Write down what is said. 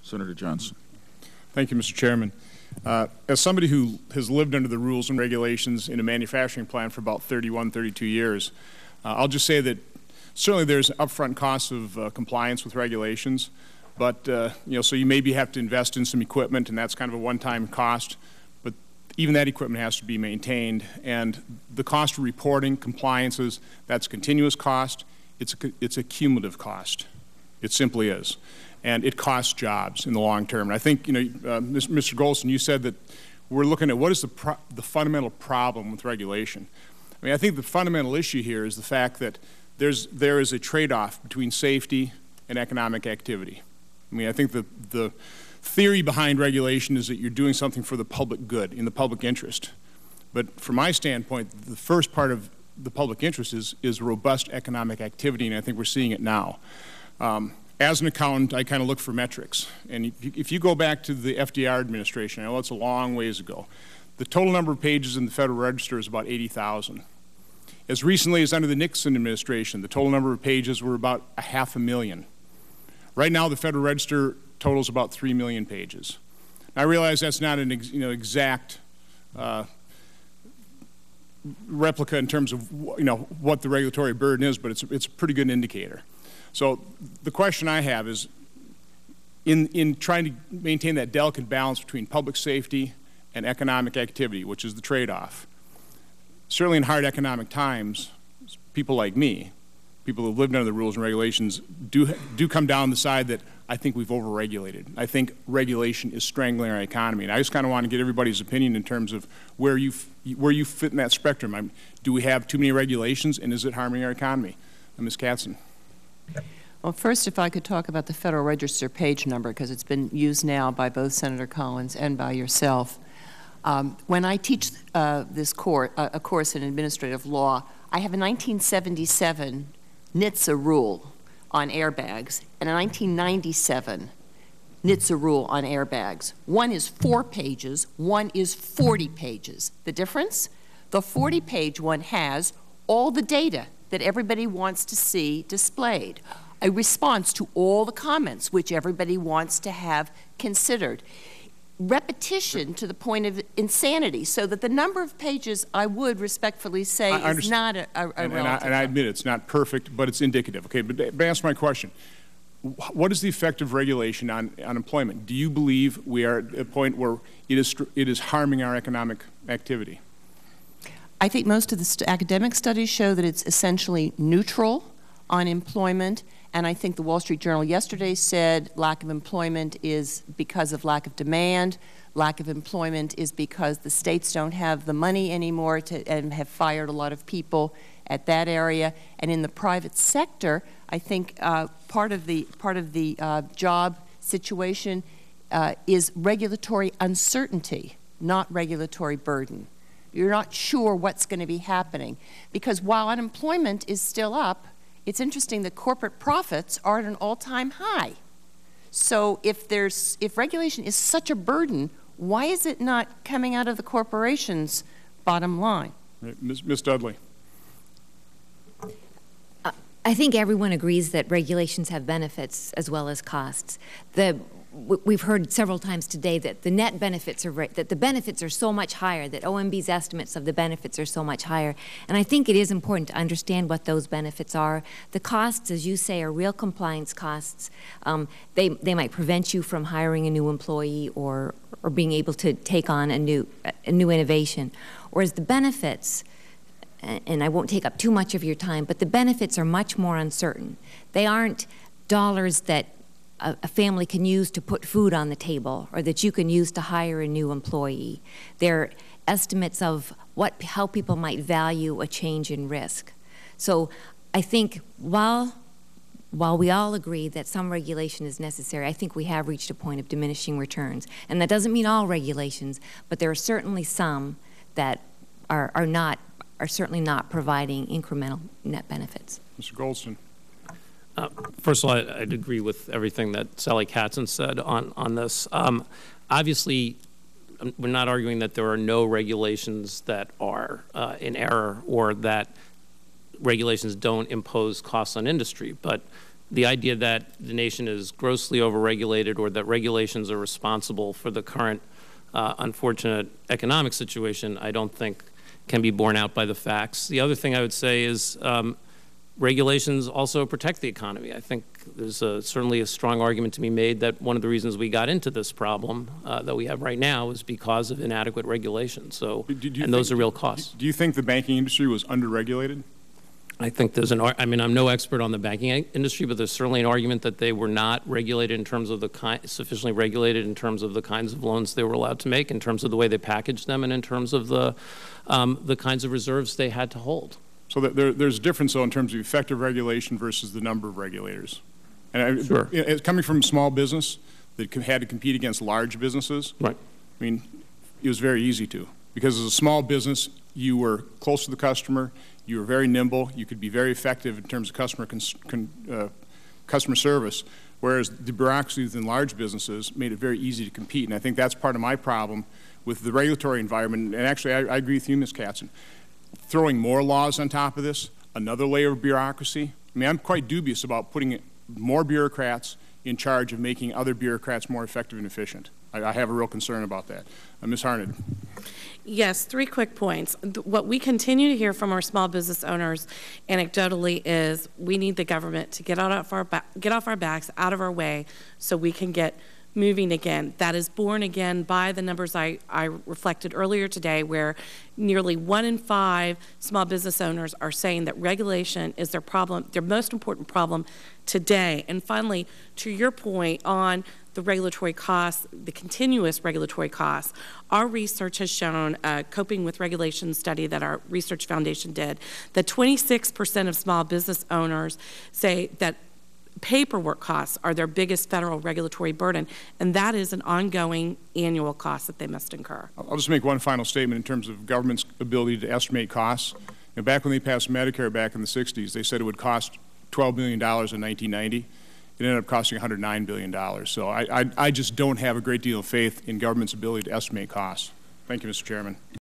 Senator Johnson. Thank you, Mr. Chairman. As somebody who has lived under the rules and regulations in a manufacturing plant for about 31, 32 years, I'll just say that certainly there's upfront costs of compliance with regulations, but so you maybe have to invest in some equipment, and that's kind of a one-time cost. But even that equipment has to be maintained, and the cost of reporting compliances, that's continuous cost. It's a cumulative cost. It simply is. And it costs jobs in the long term. And I think, Mr. Golson, you said that we're looking at what is the fundamental problem with regulation. I mean, I think the fundamental issue here is the fact that there is a trade-off between safety and economic activity. I mean, I think the theory behind regulation is that you're doing something for the public good, in the public interest. But from my standpoint, the first part of the public interest is robust economic activity, and I think we're seeing it now. As an accountant, I kind of look for metrics. And if you go back to the FDR administration, I know it's a long ways ago, the total number of pages in the Federal Register is about 80,000. As recently as under the Nixon administration, the total number of pages were about 500,000. Right now, the Federal Register totals about 3 million pages. Now, I realize that's not an exact replica in terms of what the regulatory burden is, but it's a pretty good indicator. So the question I have is, in trying to maintain that delicate balance between public safety and economic activity, which is the trade-off, certainly in hard economic times, people like me, people who have lived under the rules and regulations, do come down the side that I think we've over-regulated. I think regulation is strangling our economy. And I just kind of want to get everybody's opinion in terms of where you fit in that spectrum. Do we have too many regulations, and is it harming our economy? Ms. Katzen. Well, first, if I could talk about the Federal Register page number, because it's been used now by both Senator Collins and by yourself. When I teach a course in administrative law, I have a 1977 NHTSA rule on airbags and a 1997 NHTSA rule on airbags. One is 4 pages, one is 40 pages. The difference? The 40-page one has all the data that everybody wants to see displayed, a response to all the comments which everybody wants to have considered. Repetition to the point of insanity, so that the number of pages, I would respectfully say, is not a relative. And I admit it's not perfect, but it's indicative. Okay, but answer my question. What is the effect of regulation on employment? Do you believe we are at a point where it is harming our economic activity? I think most of the academic studies show that it's essentially neutral on employment, and I think the Wall Street Journal yesterday said lack of employment is because of lack of demand. Lack of employment is because the states don't have the money anymore and have fired a lot of people at that area. And in the private sector, I think part of the job situation is regulatory uncertainty, not regulatory burden. You're not sure what's going to be happening. Because while unemployment is still up, it's interesting that corporate profits are at an all-time high. So if regulation is such a burden, why is it not coming out of the corporation's bottom line? Ms. Dudley. I think everyone agrees that regulations have benefits as well as costs. We've heard several times today that the net benefits that the benefits are so much higher, that OMB's estimates of the benefits are so much higher. And I think it is important to understand what those benefits are. The costs, as you say, are real compliance costs. They might prevent you from hiring a new employee or being able to take on a new innovation. Whereas the benefits, and I won't take up too much of your time, but the benefits are much more uncertain. They aren't dollars that a family can use to put food on the table or that you can use to hire a new employee. They're estimates of how people might value a change in risk. So I think while we all agree that some regulation is necessary, I think we have reached a point of diminishing returns. And that doesn't mean all regulations, but there are certainly some that are certainly not providing incremental net benefits. Mr. Goldston. First of all, I'd agree with everything that Sally Katzen said on this. Obviously, we're not arguing that there are no regulations that are in error or that regulations don't impose costs on industry, but the idea that the nation is grossly overregulated or that regulations are responsible for the current unfortunate economic situation, I don't think can be borne out by the facts. The other thing I would say is regulations also protect the economy. I think there's certainly a strong argument to be made that one of the reasons we got into this problem that we have right now is because of inadequate regulation. So, and those are real costs. Do you think the banking industry was underregulated? I think there's I mean, I'm no expert on the banking industry, but there's certainly an argument that they were not regulated in terms of sufficiently regulated in terms of the kinds of loans they were allowed to make, in terms of the way they packaged them, and in terms of the kinds of reserves they had to hold. So there's a difference, though, in terms of effective regulation versus the number of regulators. And Sure. It's coming from small business that had to compete against large businesses. Right. I mean, it was very easy to. Because as a small business, you were close to the customer, you were very nimble, you could be very effective in terms of customer service, whereas the bureaucracy within large businesses made it very easy to compete. And I think that's part of my problem with the regulatory environment. And actually, I agree with you, Ms. Katzen. Throwing more laws on top of this, another layer of bureaucracy. I mean, I'm quite dubious about putting more bureaucrats in charge of making other bureaucrats more effective and efficient. I have a real concern about that. Ms. Harned. Yes, 3 quick points. What we continue to hear from our small business owners anecdotally is we need the government to get off our backs, out of our way, so we can get moving again. That is borne again by the numbers I reflected earlier today, where nearly 1 in 5 small business owners are saying that regulation is their problem, their most important problem today. And finally, to your point on the regulatory costs, the continuous regulatory costs, our research has shown, a coping with regulation study that our research foundation did, that 26% of small business owners say that paperwork costs are their biggest federal regulatory burden, and that is an ongoing annual cost that they must incur. I'll just make one final statement in terms of government's ability to estimate costs. And back when they passed Medicare back in the 60s, they said it would cost $12 billion in 1990. It ended up costing $109 billion. So I just don't have a great deal of faith in government's ability to estimate costs. Thank you, Mr. Chairman.